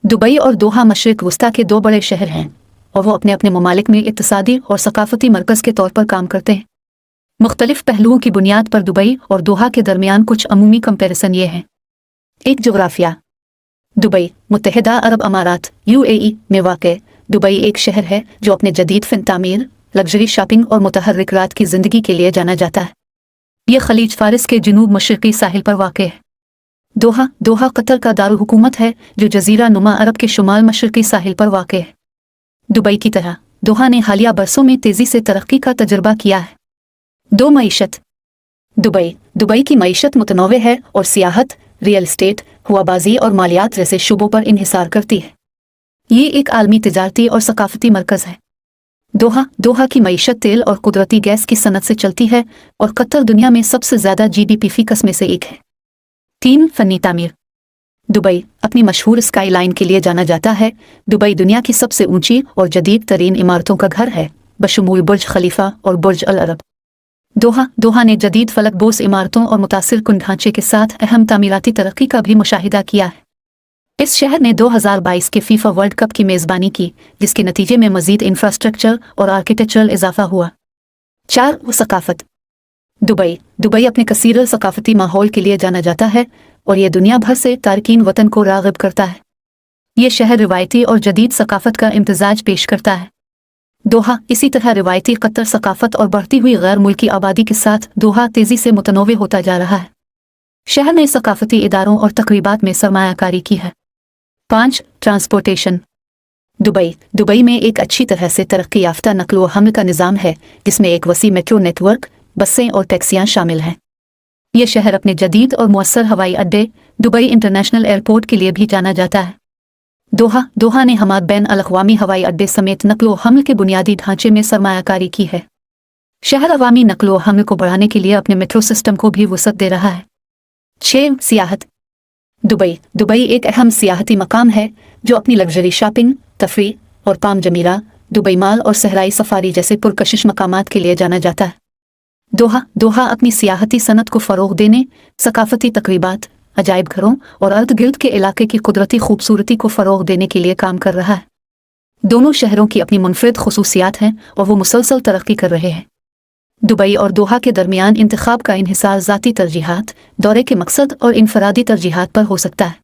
Dubai और दोहा मशरिक वस्ता के दो बड़े शहर हैं और वो अपने अपने ममालिक में इक़्तिसादी और सकाफ़ती मरकज़ के तौर पर काम करते हैं। मुख्तलिफ पहलुओं की बुनियाद पर दुबई और दोहा के दरमियान कुछ अमूमी कंपैरिसन ये हैं। एक जोग्राफिया। दुबई मुत्तहिदा अरब अमारात UAE में वाक़ दुबई एक शहर है जो अपने जदीद फ़िन तामीर, लग्जरी शॉपिंग और मुतहर्रिक रात की ज़िंदगी के लिए जाना जाता है। यह खलीज फ़ारिस के जनूब मशरक़ी साहिल पर वाक़ है। दोहा कतर का दारुल हुकूमत है जो जज़ीरा नुमा अरब के शुमाल मशरक़ी साहिल पर वाक़ है। दुबई की तरह दोहा ने हालिया बरसों में तेज़ी से तरक्की का तजुर्बा किया है। दो मईशत। दुबई की मईशत मुतनव्वे है और सियाहत, रियल एस्टेट, हवाबाजी और मालियात जैसे शुबों पर इन्हिसार करती है। ये एक आलमी तिजारती और सकाफ़ती मरकज़ है। दोहा की मईशत तेल और कुदरती गैस की सनत से चलती है और कतर दुनिया में सबसे ज़्यादा GDP फ़ीकस में से एक है। 3. फ़नी तामीर। दुबई अपनी मशहूर स्काई लाइन के लिए जाना जाता है। दुबई दुनिया की सबसे ऊंची और जदीद तरीन इमारतों का घर है, बशमूल बुर्ज खलीफा और बुर्ज अल अरब। दोहा ने जदीद फलक बोस इमारतों और मुतासिर कुन ढांचे के साथ अहम तामीराती तरक्की का भी मुशाहिदा किया है। इस शहर ने 2022 के फीफा वर्ल्ड कप की मेज़बानी की, जिसके नतीजे में मज़ीद इंफ्रास्ट्रक्चर और आर्किटेक्चरल इजाफा हुआ। 4. सकाफ़त। दुबई अपने कसीर सकाफ़ती माहौल के लिए जाना जाता है और यह दुनिया भर से तारकीन वतन को राग़िब करता है। यह शहर रिवायती और जदीद सकाफ़त का इम्तिज़ाज पेश करता है। दोहा इसी तरह रिवायती कतर सकाफ़त और बढ़ती हुई गैर मुल्की आबादी के साथ दोहा तेज़ी से मुतनव्वे होता जा रहा है। शहर ने सकाफ़ती इदारों और तक़रीबात में सरमायाकारी की है। 5. ट्रांसपोर्टेशन। दुबई में एक अच्छी तरह से तरक्की याफ्ता नक़्ल व हमल का निज़ाम है, जिसमें एक वसी मेट्रो नेटवर्क, बसें और टैक्सियाँ शामिल हैं। यह शहर अपने जदीद और मुअस्सर हवाई अड्डे, दुबई इंटरनेशनल एयरपोर्ट के लिए भी जाना जाता है। दोहा ने हमाद बैन अल-अक़वामी हवाई अड्डे समेत नक़्ल व हमल के बुनियादी ढांचे में सरमायाकारी की है। शहर अवामी नक़्ल व हमल को बढ़ाने के लिए अपने मेट्रो सिस्टम को भी वसअत दे रहा है। 6. सियाहत। दुबई एक अहम सियाहती मकाम है जो अपनी लग्जरी शॉपिंग, तफरीह और पाम जमीरा, दुबई माल और सहराई सफारी जैसे पुरकशिश मकामात के लिए जाना जाता है। दोहा अपनी सियाहती सनत को फ़रोग़ देने, सकाफ़ती तक़रीबात, अजायब घरों और अर्द गिर्द के इलाके की कुदरती खूबसूरती को फ़रोग़ देने के लिए काम कर रहा है। दोनों शहरों की अपनी मुनफ़रिद ख़ुसूसियात हैं और वो मुसलसल तरक्की कर रहे हैं। दुबई और दोहा के दरमियान इंतखाब का इन्हिसार ज़ाती तरजीहात, दौरे के मकसद और इनफरादी तरजीहात पर हो सकता है।